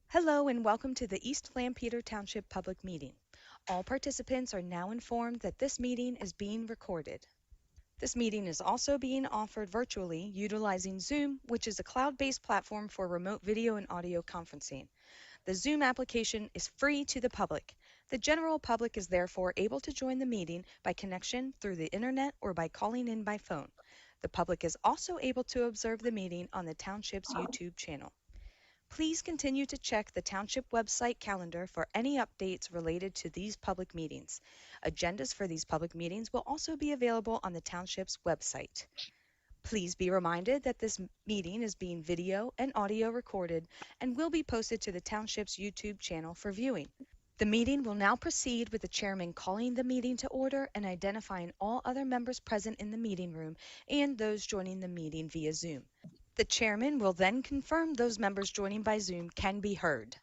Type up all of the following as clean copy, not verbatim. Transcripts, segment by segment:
Hello and welcome to the East Lampeter Township Public Meeting. All participants are now informed that this meeting is being recorded. This meeting is also being offered virtually utilizing Zoom, which is a cloud-based platform for remote video and audio conferencing. The Zoom application is free to the public. The general public is therefore able to join the meeting by connection through the internet or by calling in by phone. The public is also able to observe the meeting on the Township's YouTube channel. Please continue to check the Township website calendar for any updates related to these public meetings. Agendas for these public meetings will also be available on the Township's website. Please be reminded that this meeting is being video and audio recorded and will be posted to the Township's YouTube channel for viewing. The meeting will now proceed with the chairman calling the meeting to order and identifying all other members present in the meeting room and those joining the meeting via Zoom. The chairman will then confirm those members joining by Zoom can be heard.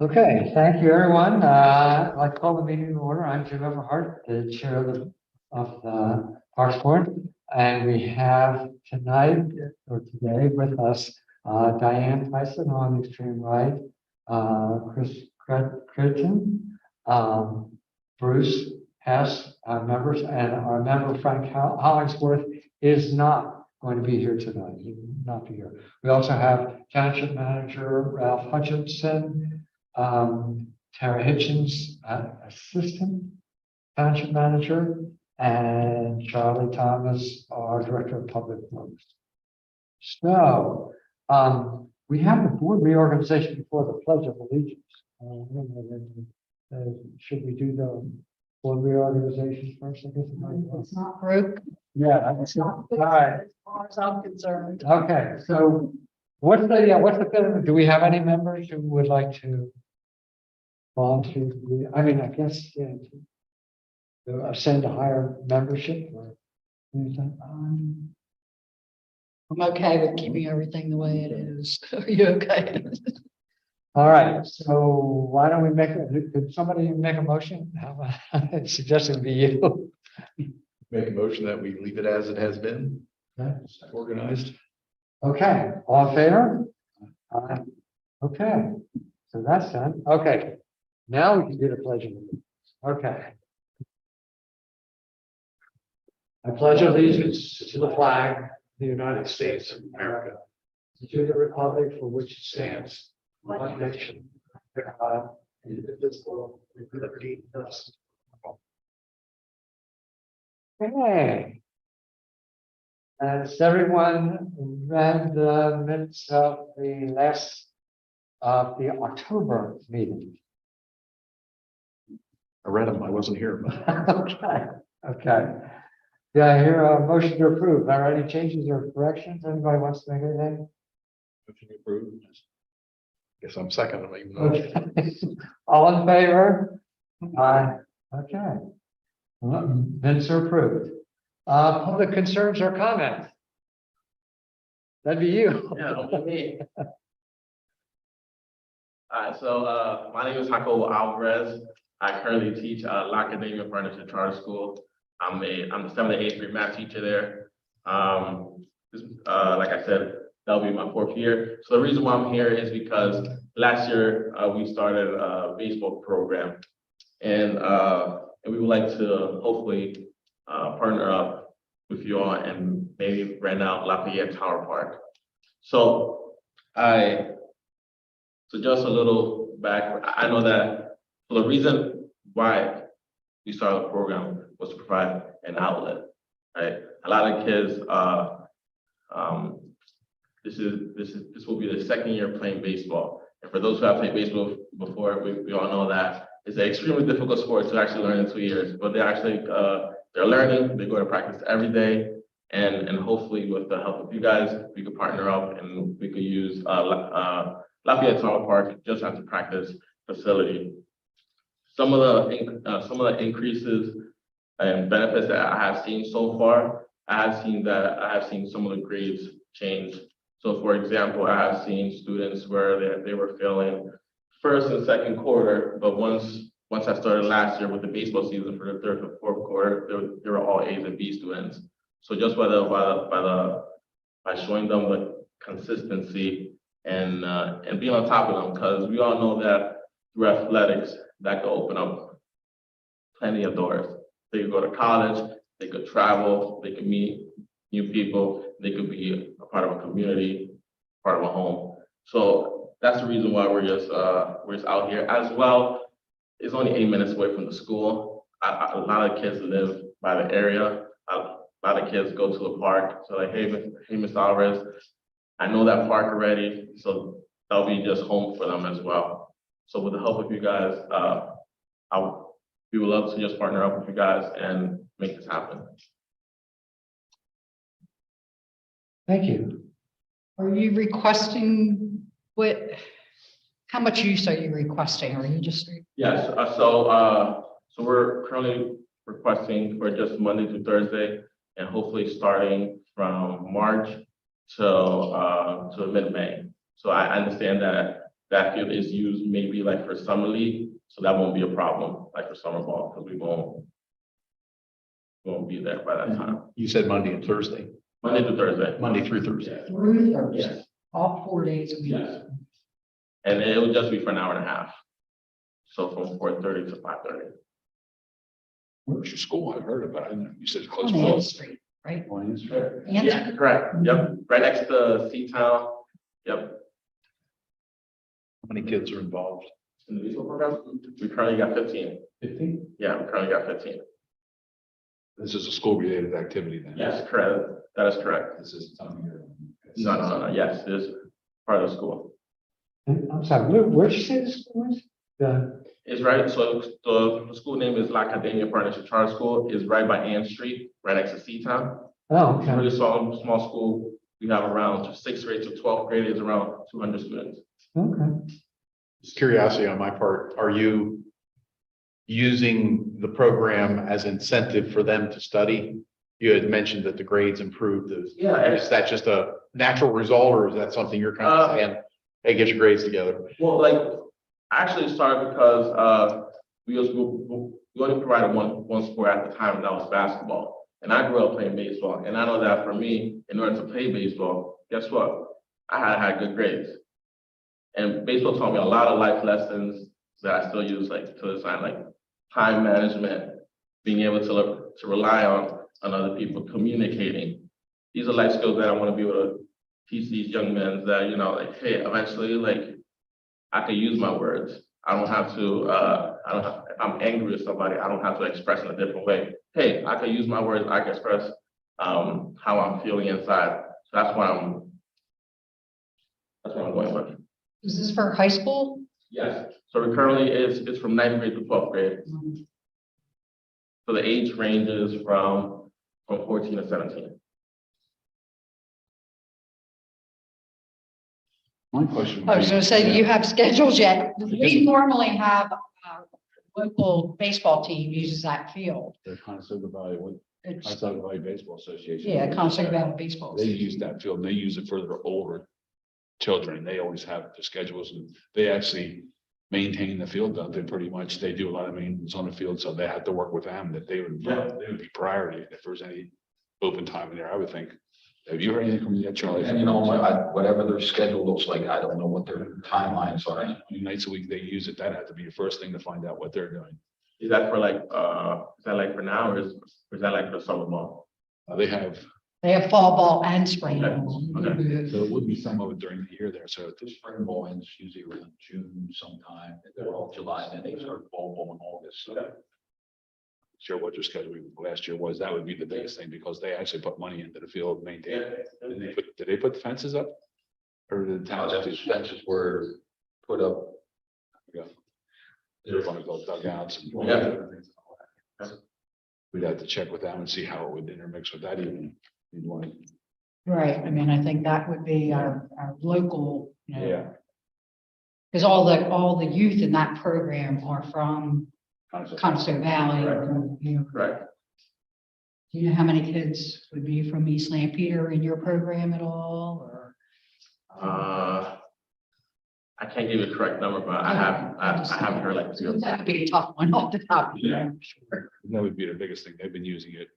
Okay, thank you, everyone. I'd like to call the meeting to order. I'm Jim Everhart, the chair of the Parks Board. And we have tonight or today with us Diane Tyson on the extreme right, Chris Critton, Bruce Hess, our members, and our member Frank Hollingsworth is not going to be here tonight. He will not be here. We also have Township Manager Ralph Hutchinson, Tara Hitchens, Assistant Township Manager, and Charlie Thomas, our Director of Public Works. So we have the board reorganization before the Pledge of Allegiance. Should we do the board reorganization first? I guess It's not broke. yeah, that's all right. As far as I'm concerned. Okay, so what's the do we have any members who would like to volunteer? I mean, I guess, yeah, to send a higher membership or anything. I'm okay with keeping everything the way it is. Are you okay? All right, so why don't we could somebody make a motion? How about, I suggest it be you. Make a motion that we leave it as it has been, Okay. organized. Okay, all in favor? Okay, so that's done. Okay, now we can do the pledge of allegiance. Okay. I pledge allegiance to the flag of the United States of America, to the republic for which it stands, one nation, under God, indivisible, with liberty and justice for all. Okay. Has everyone read the minutes of the October meeting? I read them, I wasn't here, but Okay, okay. Yeah, I hear a motion to approve. Are there any changes or corrections? Anybody wants to make anything? motion approved. Guess I'm second, even though. Okay. All in favor? Aye. Okay. Minutes are approved. Public concerns or comments? That'd be you. Yeah, it'll be me. So my name is Jacobo Alvarez. I currently teach La Academia Partnership Charter School. I'm the 7th and 8th grade math teacher there. Like I said, that'll be my 4th year. So the reason why I'm here is because last year we started a baseball program, and we would like to hopefully partner up with you all and maybe rent out Lafayette Tower Park. So just a little back, I know that the reason why we started the program was to provide an outlet, right? A lot of kids, this will be the 2nd year playing baseball. And for those who have played baseball before, we all know that it's an extremely difficult sport to actually learn in 2 years, but they're actually, they're learning, they go to practice every day. And hopefully with the help of you guys, we could partner up and we could use Lafayette Tower Park just as a practice facility. Some of the increases and benefits that I have seen so far, I have seen some of the grades change. So for example, I have seen students where they were failing 1st and 2nd quarter, but once I started last year with the baseball season for the 3rd and 4th quarter, they were all A's and B students. So just by showing them the consistency and being on top of them, because we all know that through athletics, that could open up plenty of doors. They could go to college, they could travel, they could meet new people, they could be a part of a community, part of a home. So that's the reason why we're just out here. As well, it's only 8 minutes away from the school. A lot of kids live by the area. A lot of kids go to the park. So like, hey, Mr. Alvarez, I know that park already, so that'll be just home for them as well. So with the help of you guys, we would love to just partner up with you guys and make this happen. Thank you. Are you requesting how much use are you requesting? Are you just, Yes, so we're currently requesting for just Monday through Thursday, and hopefully starting from March to mid-May. So I understand that field is used maybe like for summer league, so that won't be a problem, like for summer ball, because we won't be there by that time. You said Monday and Thursday, Monday through Thursday. Monday through Thursday. through Thursday, Yes, all 4 days a week? yes. And it will just be for an hour and a half. So from 4:30 to 5:30. Where's your school? I've heard about it. You said it's close. On by. Ann Street, right? Ann Yeah, correct. Yep, right next to Seatown. Yep. How many kids are involved? In the baseball program, we currently got 15. 15? Yeah, we currently got 15. This is a school related activity then? Yes, correct. That is correct. This is something here. No. Yes, it is part of the school. I'm sorry, where'd you say this was? It's right, so the school name is La Academia Partnership Charter School. Is right by Ann Street, right next to Seatown. Oh, It's a okay. really small school. We have around 6th grade to 12th grade is around 200 students. Okay. Just curiosity on my part, are you using the program as incentive for them to study? You had mentioned that the grades improved. Yeah, Is that just a natural result, or is that something you're kind of saying, hey, get your grades together? Well, like, I actually started because we only provided one sport at the time, and that was basketball. And I grew up playing baseball, and I know that for me, in order to play baseball, guess what? I had good grades. And baseball taught me a lot of life lessons that I still use, like to this time, like time management, being able to rely on other people, communicating. These are life skills that I want to be able to teach these young men that, you know, like, hey, eventually, like, I can use my words. I don't have to, if I'm angry with somebody, I don't have to express in a different way. Hey, I can use my words, I can express how I'm feeling inside. So that's what I'm going with. Is this for high school? Yes, so we currently it's from 9th grade to 12th grade. So the age ranges from 14 to 17. My question. I was gonna say, do you have schedules yet? We normally have local baseball team uses that field. The Concept Valley It's, Baseball Association. yeah, Concept Valley Baseball. They use that field and they use it for their older children. They always have the schedules and they actually maintain the field, don't they? Pretty much. They do a lot of maintenance on the field, so they have to work with them that they would be priority if there's any open time in there, I would think. Have you heard anything from yet, Charlie? And you know, whatever their schedule looks like, I don't know what their timelines are. How many nights a week they use it? That'd have to be your first thing to find out what they're doing. Is that for like is that like for now, or is that like for summer ball? They have, They have fall ball and spring Okay, ball. okay. so it would be some of it during the year there, so The spring ball ends usually around June sometime, they're all July, and then they start fall ball in August, so. sure what their schedule last year was. That would be the biggest thing because they actually put money into the field, maintain it. Did they put the fences up? Or did the Now town that do? fences were put up. They're gonna go dugouts. And Yeah. We'd have to check with them and see how it would intermix with that even. You'd want to- Right, I mean, I think that would be our local, you know. Yeah. Because all the youth in that program are from Conso Valley. Right. you know. Right. Do you know how many kids would be from East Lampeter in your program at all, or? I can't give you a correct number, but I haven't heard like two. That would be a tough one off the top. of your head, I'm sure. That would be the biggest thing. They've been using it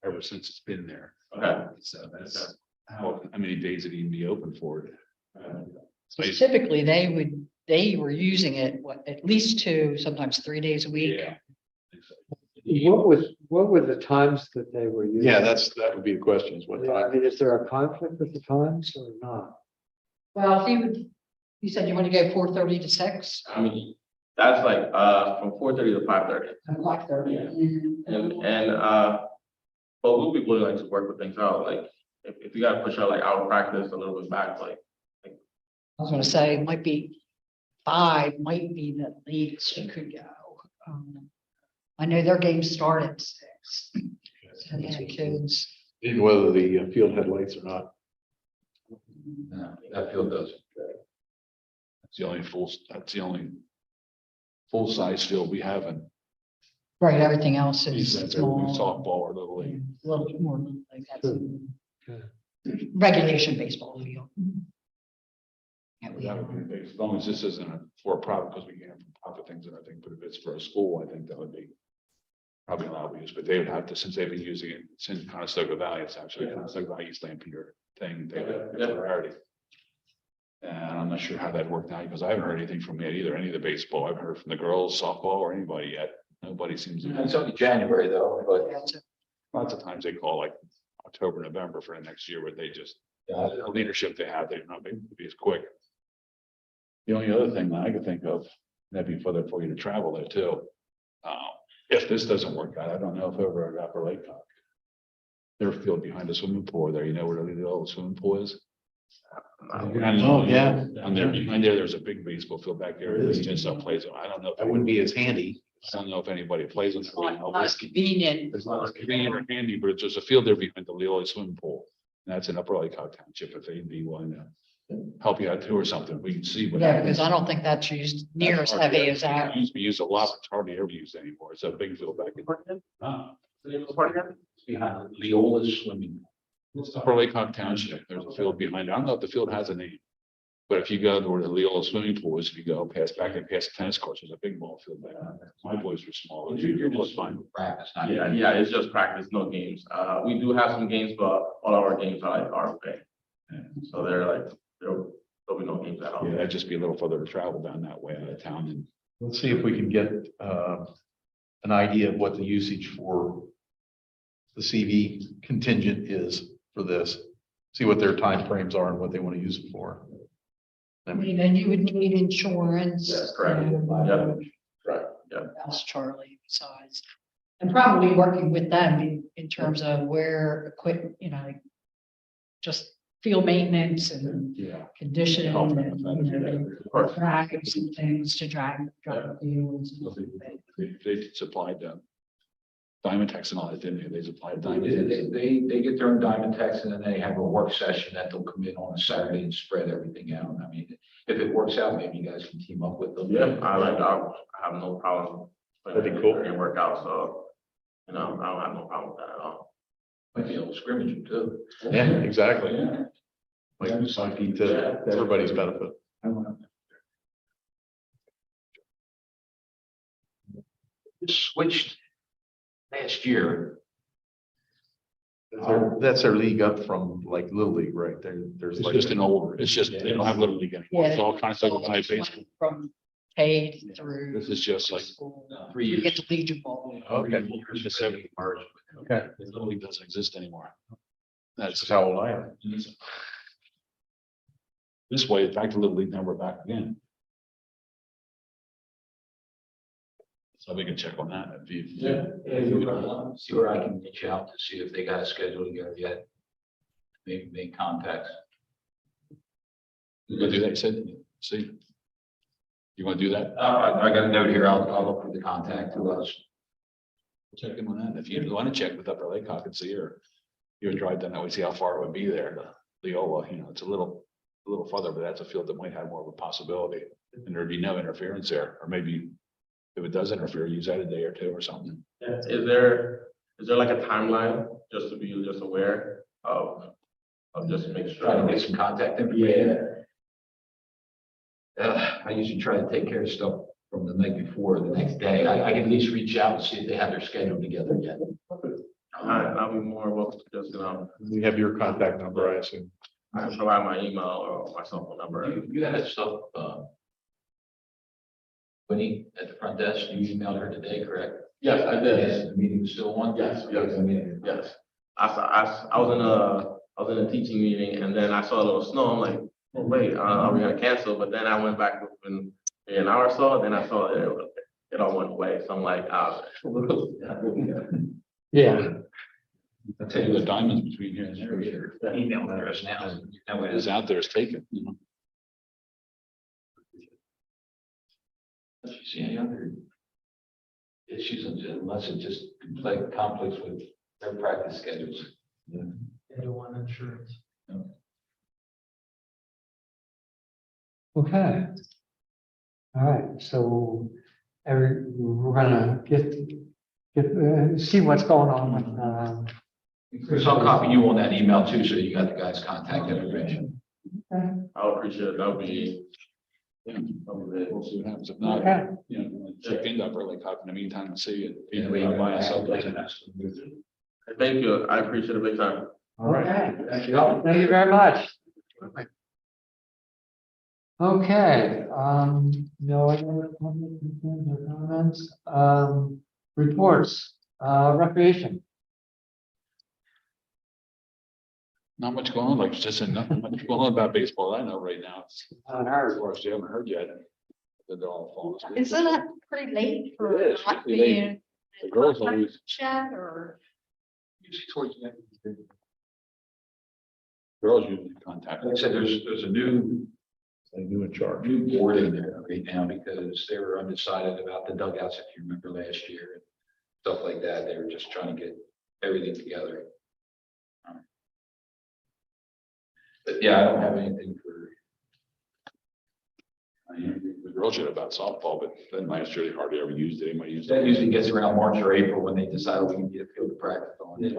ever since it's been there. Okay. So that's how many days it even be open for it. Typically, they were using it, what, at least 2, sometimes 3 days a week. Yeah. What were the times that they were using? Yeah, that would be the question is what I time. mean, is there a conflict with the times or not? Well, you said you want to go 4:30 to 6? I mean, that's like, from 4:30 to 5:30. 5:30. But we'll be willing to work with things out, like, if you gotta push out like our practice a little bit back, like, I was gonna say, it might be 5, might be the latest you could go. I know their games start at 6. And they have kids. Whether the field had lights or not. No, that field does. That's the only full-size field we have in Right, everything else is East small. softball or little league. A little bit more like that's Good. regulation baseball field. Yeah, we That have. would be big, as long as this isn't a for-profit, because we can't have profit things, and I think, but if it's for a school, I think that would be probably allowed to use, but they would have to, since they've been using it since Conestoga Valley, it's actually Conestoga Valley East Lampeter thing, they have a priority. And I'm not sure how that worked out, because I haven't heard anything from it either, any of the baseball, I haven't heard from the girls, softball, or anybody yet. Nobody seems to. It's only January though, but That's it. Lots of times they call like October, November for the next year, but they just, yeah, the leadership they have, they're not able to be as quick. The only other thing that I could think of, that'd be further for you to travel there too. If this doesn't work out, I don't know if over at Upper Lake Park. Their field behind the swimming pool there, you know where the old swimming pool is? Oh, yeah. And there, behind there, there's a big baseball field back there, Really? it's just a plays on, I don't know. That wouldn't be as handy. I don't know if anybody plays on. It's not as convenient. It's not as convenient or handy, but it's just a field there behind the Leola swimming pool. And that's in Upper Lake Township, if they'd be willing to help you out too or something, we can see what. Yeah, happens. because I don't think that's used near as heavy as that. It used to be used a lot, but it's hardly ever used anymore. It's a big field back in. behind Leola's swimming. It's Upper Lake Township. There's a field behind it. I don't know if the field has a name. But if you go to where the Leola swimming pool is, if you go past back and past the tennis courts, there's a big ball field there. My boys were small. It was fine. Practice, not. Yeah, it's just practice, no games. We do have some games, but all our games are like RFA. So they're like, there'll be no games at all. Yeah, that'd just be a little further to travel down that way out of town and. Let's see if we can get an idea of what the usage for the CV contingent is for this. See what their timeframes are and what they want to use it for. I mean, and you would need insurance. That's correct. Yeah. Right, yeah. Else Charlie besides. And probably working with them in terms of where equipment, just field maintenance and Yeah. conditioning Help them and, with that. Of course. drags and things to drag the fields. They supplied Diamondtex and all that, didn't they? They supplied They, Diamondtex. they get their own diamond text and then they have a work session that they'll come in on a Saturday and spread everything out. I mean, if it works out, maybe you guys can team up with them. Yeah, I have no problem. That'd be cool. And work out, so, I don't have no problem with that at all. Might be able to scrimmage too. Yeah, exactly. Yeah. Like, to everybody's benefit. Switched last year. That's their league up from like Little League, right? There's It's like. just an older, it's just, they don't have Little League anymore. It's all kinds of like baseball. From K through. This is just like. school. 3 You years. get to Legion Ball. Okay. The 70 March. Okay. The Little League doesn't exist anymore. That's That's how old I am. this way, back to Little League, now we're back again. So we can check on that. If you- See where I can reach out to see if they got a schedule together yet. Maybe make contacts. You gonna do that, you said, see? You wanna do that? I got a note here. I'll look for the contact who else. Check in on that. If you wanna check with Upper Lake, I can see, or you would drive down that way, see how far it would be there to Leola, it's a little further, but that's a field that might have more of a possibility. And there'd be no interference there, or maybe if it does interfere, use that a day or two or something. Is there like a timeline, just to be just aware of just make Try to sure? get some contact information. I usually try to take care of stuff from the night before, or the next day. I can at least reach out and see if they have their schedule together yet. I'll be more welcome to just, We have your contact number, I assume. I can provide my email or my cell phone number. You had stuff, Winnie at the front desk, you emailed her today, correct? Yes, I did. The meeting was still on? Yes, Okay, yes. I mean, Yes. I was in a teaching meeting and then I saw a little snow. I'm like, oh, wait, are we gonna cancel? But then I went back within an hour or so, then I saw it all went away. So I'm like, Yeah, I'll Tell tell you you the diamonds between here and there. your email address now. That way What is out there is taken, you know. If you see any other issues unless it just conflicts with their practice schedules. they don't want insurance. No. Okay. All right, so we're gonna see what's going on with, Chris, I'll copy you on that email too, so you got the guy's contact information. I would appreciate it. That would be. Yeah, we'll see what happens. If not, okay, you know, check in up early copy in the meantime and see it. Either way, By itself, Thank you. I appreciate it big time. all right. Thank you. Thank you very much. Okay, no other comments, reports, recreation. Not much going on, like just said, nothing much going on about baseball. I know right now. It's, Haven't as heard. far as you haven't heard yet. That they're all falling asleep. Isn't it pretty late for It is, not really late. being? The girls always, Chat or? usually towards the end. of the day. Girls usually contact. Like I said, there's a new in charge. new board in there right now because they were undecided about the dugouts, if you remember last year. And stuff like that. They were just trying to get everything together. But yeah, I don't have anything for. The girls should about softball, but then last year they hardly ever used it. They might use That it. usually gets around March or April when they decide we can get a field of practice on it.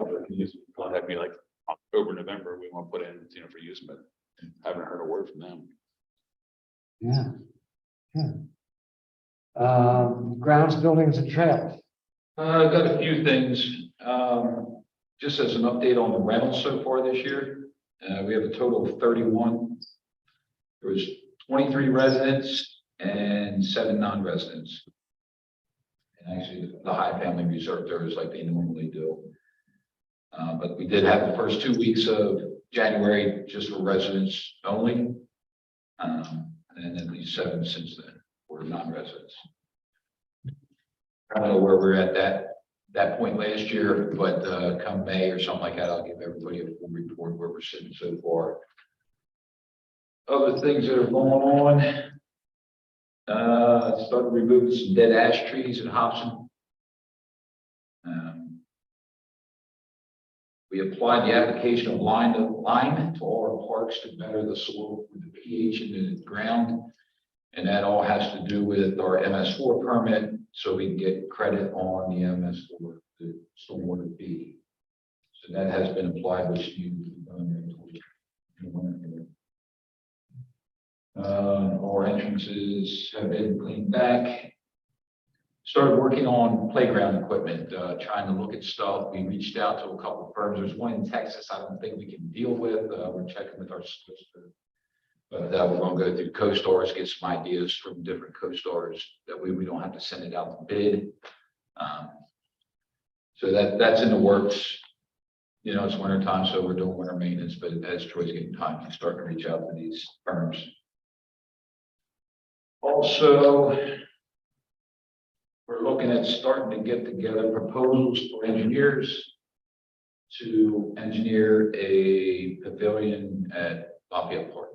Contact me like October, November, we want to put in, you know, for use, but haven't heard a word from them. Yeah. Yeah. Grounds, buildings and trails. I've got a few things, just as an update on the rentals so far this year. We have a total of 31. There was 23 residents and 7 non-residents. And actually, the high family reserve there is like they normally do. But we did have the first 2 weeks of January just for residents only. And then these 7 since then were non-residents. I don't know where we're at that point last year, but come May or something like that, I'll give everybody a full report where we're sitting so far. Other things that are going on. Started removing some dead ash trees in Hobson. We applied the application of lime to all our parks to better the soil with the pH in the ground. And that all has to do with our MS4 permit, so we can get credit on the MS4, the stormwater fee. So that has been applied, which you. Our entrances have been cleaned back. Started working on playground equipment, trying to look at stuff. We reached out to a couple of firms. There's one in Texas I don't think we can deal with. We're checking with our solicitor. But we're going to go through CoStars, get some ideas from different CoStars. That way we don't have to send it out to bid. So that's in the works. You know, it's winter time, so we're doing winter maintenance, but as Troy's getting time, he's starting to reach out to these firms. Also, we're looking at starting to get together proposals for engineers to engineer a pavilion at Lafayette Park.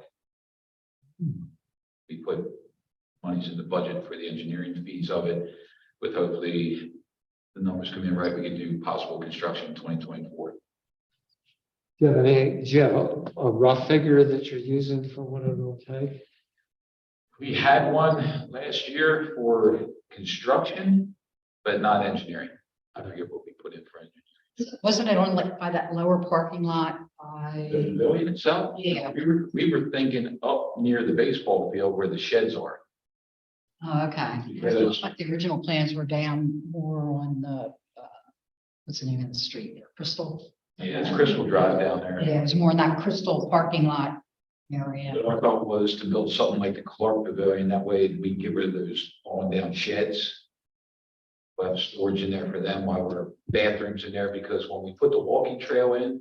We put monies in the budget for the engineering fees of it, with hopefully the numbers come in right, we can do possible construction in 2024. Do you have a rough figure that you're using for what it will take? We had one last year for construction, but not engineering. I forget what we put in for engineering. Wasn't it on like by that lower parking lot The by? pavilion itself? Yeah. We were thinking up near the baseball field where the sheds are. Oh, okay. Because- Like the original plans were down more on the, what's the name of the street there? Crystal? Yeah, it's Crystal Drive down there. Yeah, it was more in that Crystal parking lot area. But our thought was to build something like the Clark Pavilion, that way we can get rid of those falling down sheds. We'll have storage in there for them while we're bathrooms in there, because when we put the walking trail in,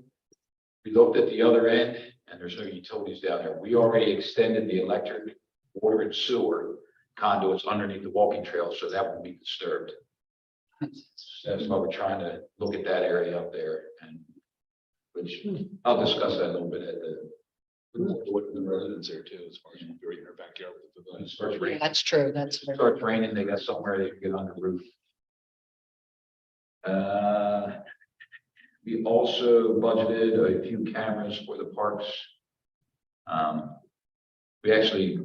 we looked at the other end and there's no utilities down there. We already extended the electric, water and sewer conduits underneath the walking trail, so that won't be disturbed. That's why we're trying to look at that area up there, and which I'll discuss that a little bit at the. What the residents there too, as far as you're in their backyard with the pavilion. Starts Yeah, raining. that's true. That's It starts raining, they got somewhere they can get on the roof. We also budgeted a few cameras for the parks. We actually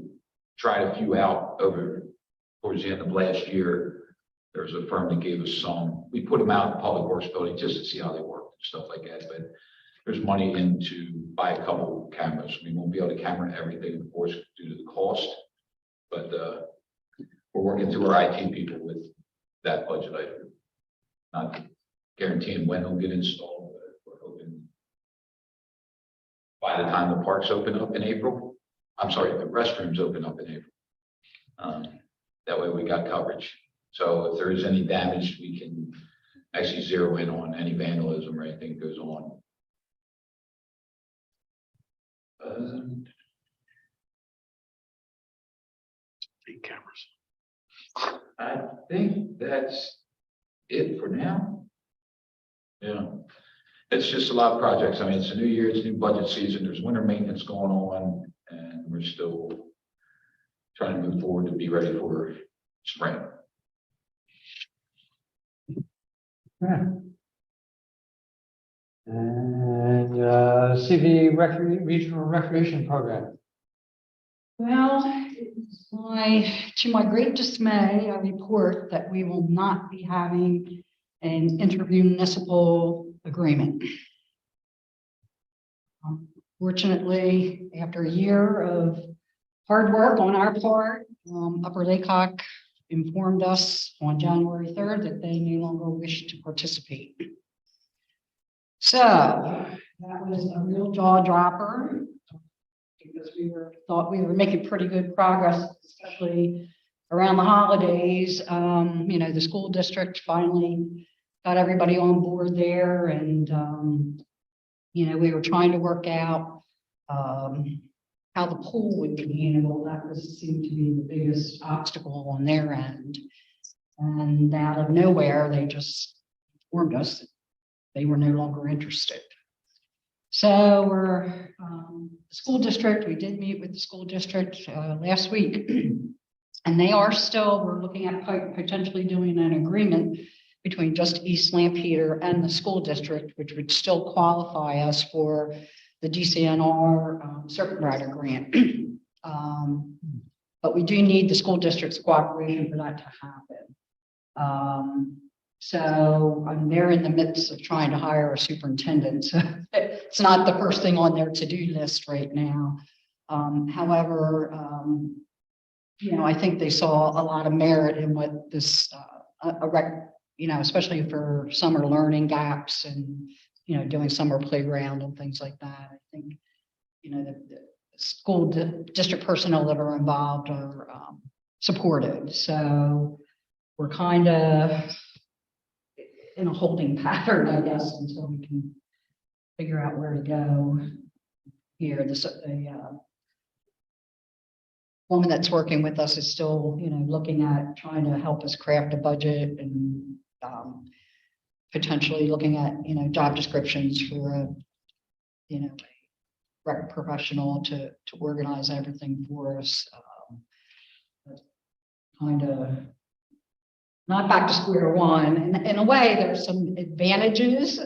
tried a few out over towards the end of last year. There was a firm that gave us some. We put them out in the Public Works building just to see how they work and stuff like that, but there's money in to buy a couple cameras. We won't be able to camera everything, of course, due to the cost. But we're working through our IT people with that budget item. Not guaranteeing when they'll get installed, but we're hoping by the time the parks open up in April, I'm sorry, the restrooms open up in April. That way we got coverage. So if there is any damage, we can actually zero in on any vandalism or anything that goes on. Eight cameras. I think that's it for now. Yeah, it's just a lot of projects. I mean, it's a new year, it's new budget season, there's winter maintenance going on, and we're still trying to move forward to be ready for spring. Yeah. And CV Regional Recreation Program. Well, to my great dismay, I report that we will not be having an intermunicipal agreement. Fortunately, after a year of hard work on our part, Upper Laycock informed us on January 3rd that they no longer wish to participate. So that was a real jaw dropper, because thought we were making pretty good progress, especially around the holidays. The school district finally got everybody on board there, and we were trying to work out how the pool would be handled. That seemed to be the biggest obstacle on their end. And out of nowhere, they just informed us that they were no longer interested. So we're the school district. We did meet with the school district last week, and they are still. We're looking at potentially doing an agreement between just East Lampeter and the school district, which would still qualify us for the DCNR Serpent Rider grant. But we do need the school district's cooperation for that to happen. So they're in the midst of trying to hire a superintendent. So it's not the first thing on their to-do list right now. However, I think they saw a lot of merit in what this, especially for summer learning gaps and, doing summer playground and things like that. I think, the school district personnel that are involved are supported. So we're kind of in a holding pattern, I guess, until we can figure out where to go here. The woman that's working with us is still, looking at trying to help us craft a budget and potentially looking at, job descriptions for a rec professional to organize everything for us. Kind of not back to square one. And in a way, there's some advantages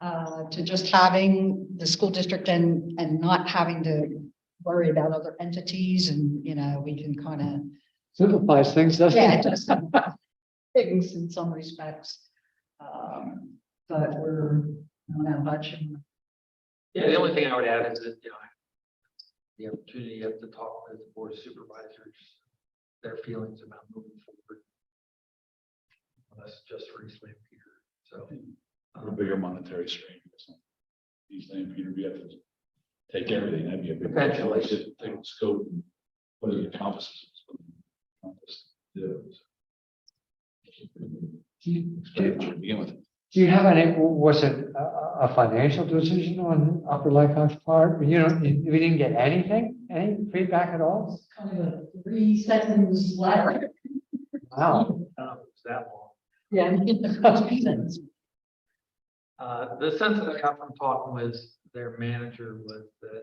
to just having the school district and not having to worry about other entities, and we can kind of Simplifies things, doesn't yeah, it? just things in some respects. But we're not that much. Yeah, the only thing I would add is that, the opportunity to talk with the board of supervisors, their feelings about moving forward. That's just for East Lampeter. So, A bigger monetary strain. East Lampeter, we have to take everything, that'd be a big. Eventually. Take the scope and what it encompasses. Expenditure to begin with. Do you have any, was it a financial decision on Upper Lake Hawk's part? You know, we didn't get anything, any feedback at all? Kind of a 3-sentence letter. Wow. It's that long. Yeah. The sense that I got from talking with their manager was that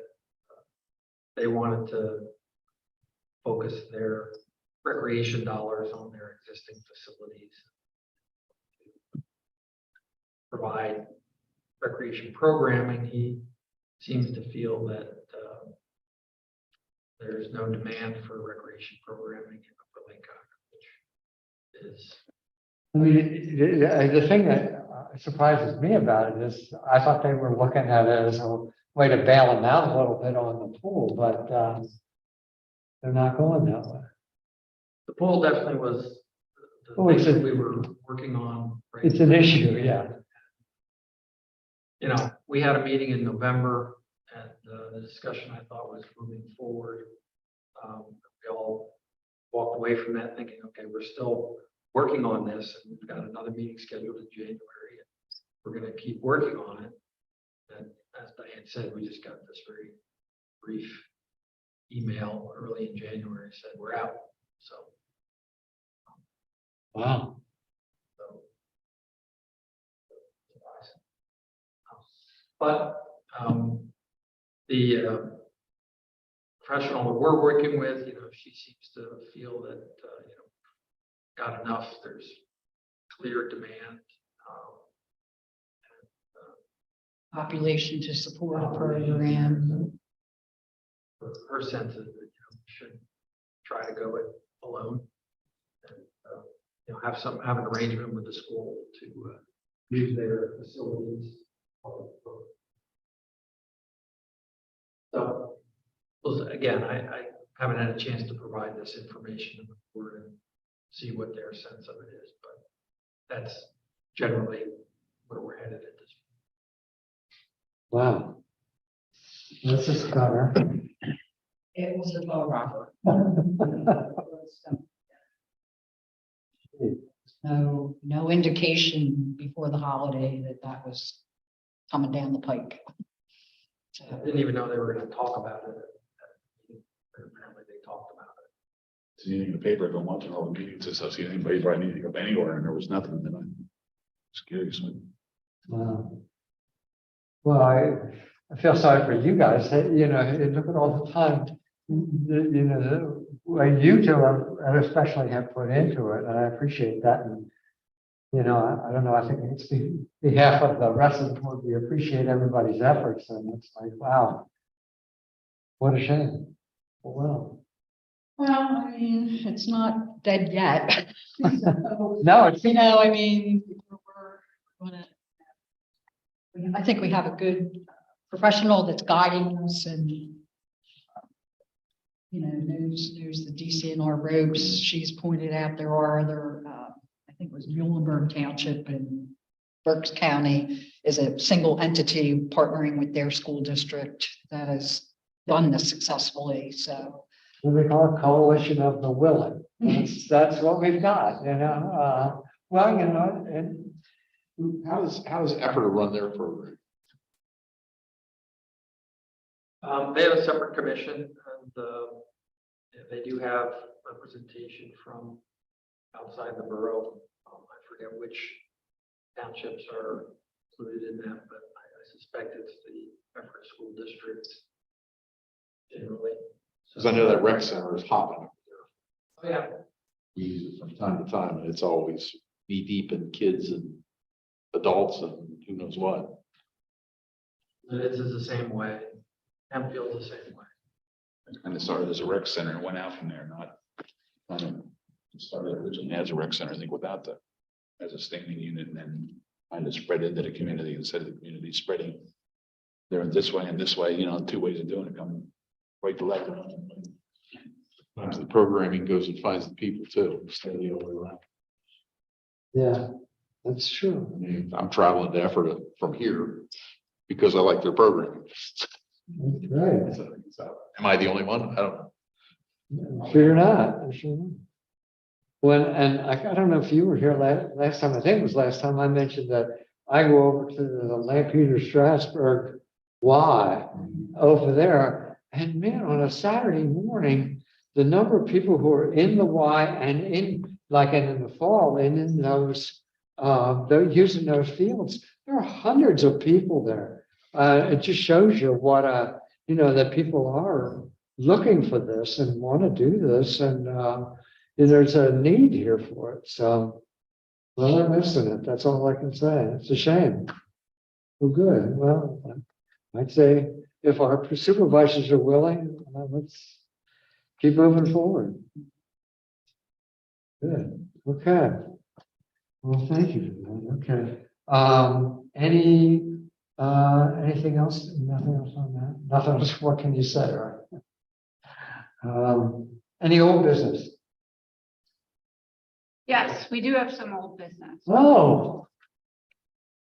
they wanted to focus their recreation dollars on their existing facilities. Provide recreation programming. He seems to feel that there's no demand for recreation programming in Upper Lake Hawk, which is I mean, the thing that surprises me about it is, I thought they were looking at it as a way to bail them out a little bit on the pool, but they're not going that way. the pool definitely was the Oh, it's thing a- that we were working on. right It's an now. issue, yeah. You know, we had a meeting in November and the discussion I thought was moving forward. We all walked away from that thinking, okay, we're still working on this and we've got another meeting scheduled in January. We're gonna keep working on it. And as Diane said, we just got this very brief email early in January, said we're out. So, Wow. so. But the professional that we're working with, you know, she seems to feel that, you know, got enough, there's clear demand. Population to support a program. Her sense is that, you know, we shouldn't try to go it alone. And, you know, have an arrangement with the school to use their facilities. So, well, again, I haven't had a chance to provide this information to the board and see what their sense of it is, but that's generally where we're headed at this point. Wow. This is clever. It was a low rocker. No indication before the holiday that that was coming down the pike. So, I didn't even know they were gonna talk about it. Apparently they talked about it. See in the paper, I've been watching all the meetings, I see anybody probably need to go anywhere, and there was nothing, and I'm curious. Wow. Well, I feel sorry for you guys, you know, look at all the time, you know, the way you two are, especially have put into it, and I appreciate that. And, you know, I don't know, I think it's behalf of the rest of the board, we appreciate everybody's efforts, and it's like, wow. What a shame. Well, well, I mean, it's not dead yet. So, no, it's, you know, I mean, we're gonna. I think we have a good professional that's guiding us and, you know, knows the DCNR ropes. She's pointed out there are other, I think it was Muhlenberg Township and Berks County is a single entity partnering with their school district that has done this successfully. So, what they call a coalition of the willing. That's what we've got, you know, well, you know, and How does effort to run their program? They have a separate commission and they do have representation from outside the borough. I forget which townships are included in that, but I suspect it's the Effort School District generally. Because I know that rec center is hopping up there. Oh, yeah. We use it from time to time, and it's always knee deep in kids and adults and who knows what. This is the same way. Hempfield's the same way. And it started as a rec center and went out from there, it started originally as a rec center, I think, without as a standing unit, and then kind of spread into the community instead of the community spreading. They're this way and this way, two ways of doing it, coming right to left. Sometimes the programming goes and finds the people too, instead of the other way around. yeah, that's true. I mean, I'm traveling to Effort from here because I like their program. That's great. So, am I the only one? I don't know. I'm sure you're not. I'm sure you're not. And I don't know if you were here last time, I think it was last time I mentioned that I go over to the Lampeter Strasburg Y over there. And man, on a Saturday morning, the number of people who are in the Y and in the fall and in those, they're using those fields, there are hundreds of people there. It just shows you what, that people are looking for this and want to do this, and there's a need here for it. So, well, they're missing it. That's all I can say. It's a shame. Well, good. Well, I'd say if our supervisors are willing, let's keep moving forward. Good. Okay. Well, thank you for that. Okay. Anything else? Nothing else on that? Nothing else. What can you say? Right? Any old business? Yes, we do have some old business. Oh,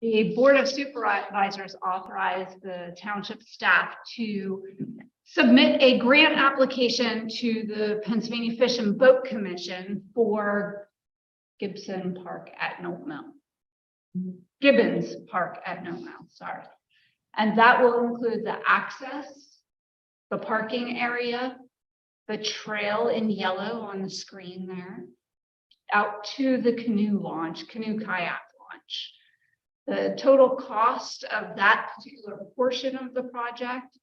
The Board of Supervisors authorized the township staff to submit a grant application to the Pennsylvania Fish and Boat Commission for Gibson Park at Knoll Mill. Gibbons Park at Knoll Mill, sorry. And that will include the access, the parking area, the trail in yellow on the screen there, out to the canoe launch, canoe kayak launch. The total cost of that particular portion of the project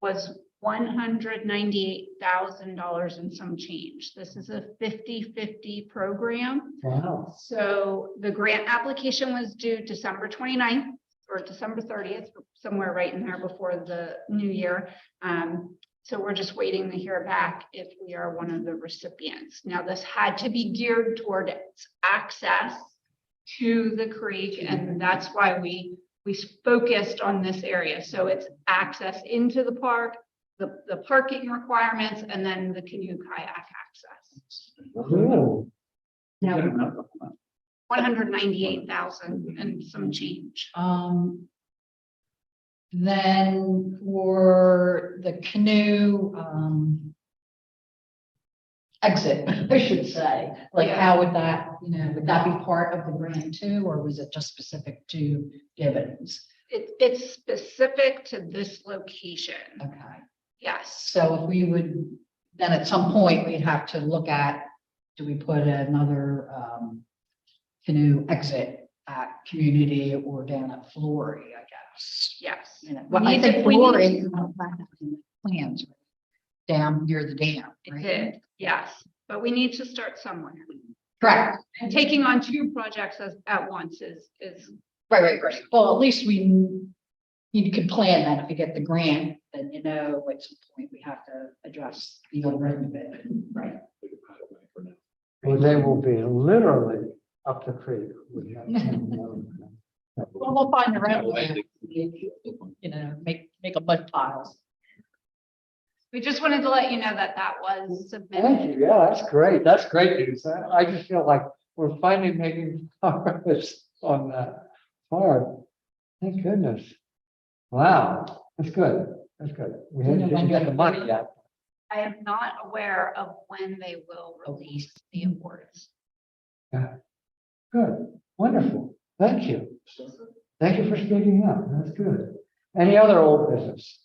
was $198,000 and some change. This is a 50-50 program. wow. So the grant application was due December 29th or December 30th, somewhere right in there before the new year. So we're just waiting to hear back if we are one of the recipients. Now, this had to be geared toward its access to the creek, and that's why we focused on this area. So it's access into the park, the parking requirements, and then the canoe kayak access. Cool. Now, 198,000 and some change. Then for the canoe, exit, I should say, like Yeah. how would that, would that be part of the grant too, or was it just specific to Gibbons? It's specific to this location. Okay, Yes. so if we would, then at some point, we'd have to look at, do we put another canoe exit at Community or down at Flory, I guess? Yes. Well, I think Flory plans down near the dam, It right? did, yes, but we need to start somewhere. Correct. And taking on two projects at once is, Right. Well, at least you could plan that if you get the grant, then at some point we have to address the other end of it. Right. Well, they will be literally up the creek. We have Well, we'll find a rental, make a mud piles. we just wanted to let you know that that was Thank submitted. you. Yeah, that's great. That's great news. I just feel like we're finally making progress on that part. Thank goodness. Wow, that's good. That's good. We didn't get the money yet. I am not aware of when they will release the awards. Good, wonderful. Thank you. Thank you for speaking up. That's good. Any other old business?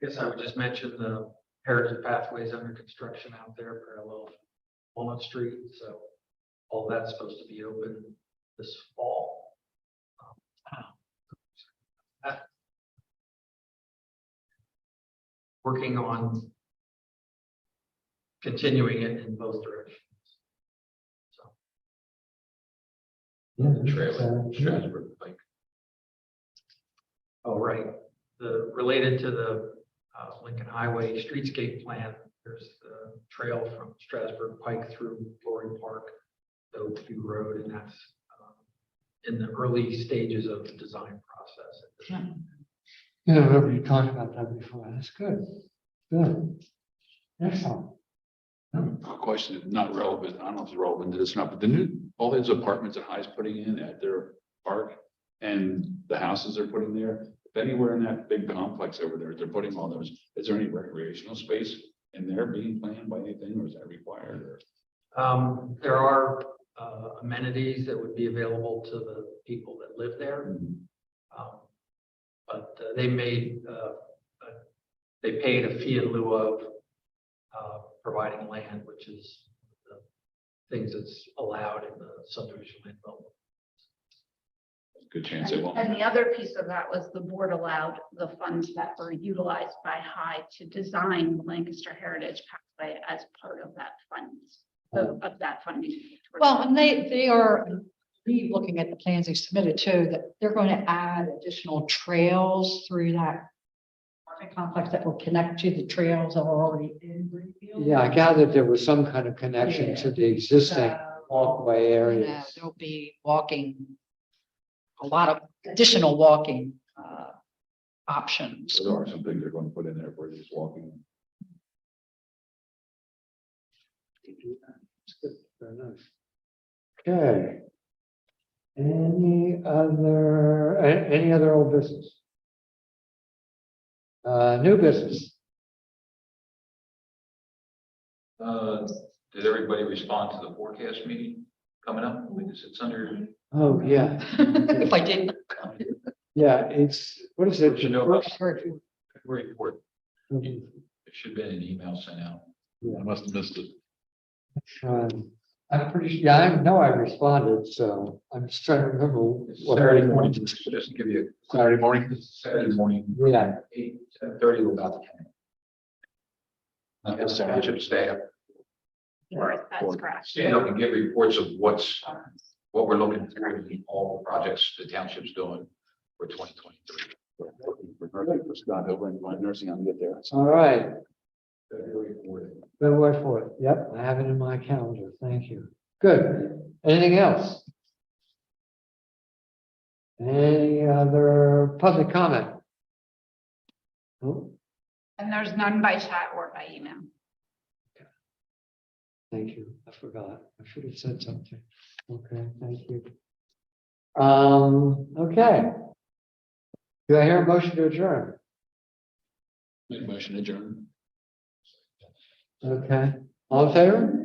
I guess I would just mention the heritage pathways under construction out there parallel to Walnut Street, so all that's supposed to be open this fall. Working on continuing it in both directions. So Strasburg Pike. Oh, right. Related to the Lincoln Highway streetscape plan, there's the trail from Strasburg Pike through Glory Park, to Oakview Road, and that's in the early stages of the design process. Yeah, remember you talked about that before. That's good. Good. Excellent. A question, not relevant, I don't know if it's relevant to this or not, but all those apartments that High's putting in at their park, and the houses they're putting there, if anywhere in that big complex over there, they're putting all those, is there any recreational space in there being planned by anything, or is that required, or? There are amenities that would be available to the people that live there. But they paid a fee in lieu of providing land, which is the things that's allowed in the subdivision land development. Good chance they won't. And the other piece of that was the board allowed the funds that were utilized by High to design the Lancaster Heritage Pathway as part of that funds, of that funding. Well, and they are looking at the plans they submitted too, that they're going to add additional trails through that apartment complex that will connect to the trails that are already in Greenfield. Yeah, I gathered there was some kind of connection to the existing walkway Yeah, areas. there'll be a lot of additional walking options. So there are some things they're going to put in there for just walking. That's good, very nice. Okay. Any other old business? New business? Did everybody respond to the forecast meeting coming up? Because it's under. Oh, yeah, If I didn't. yeah, what is it? You know about- First- Report. It should have been an email sent out. I must have missed it. I'm pretty, yeah, I know I responded, so I'm just trying to remember. what I Saturday morning, responded. just to give you Saturday morning. Saturday morning, Yeah, 8:30 to about 10. Township staff, That's correct. stand up and give reports of what we're looking for in all the projects the township's doing for 2023. For Scott over in nursing home to get there. all right, February 4th. February 4th, yep, I have it in my calendar, thank you. Good, anything else? Any other public comment? Oh, And there's none by chat or by email. thank you, I forgot, I should have said something. Okay, thank you. Okay. Do I hear a motion to adjourn? Make a motion to adjourn. Okay, all in favor?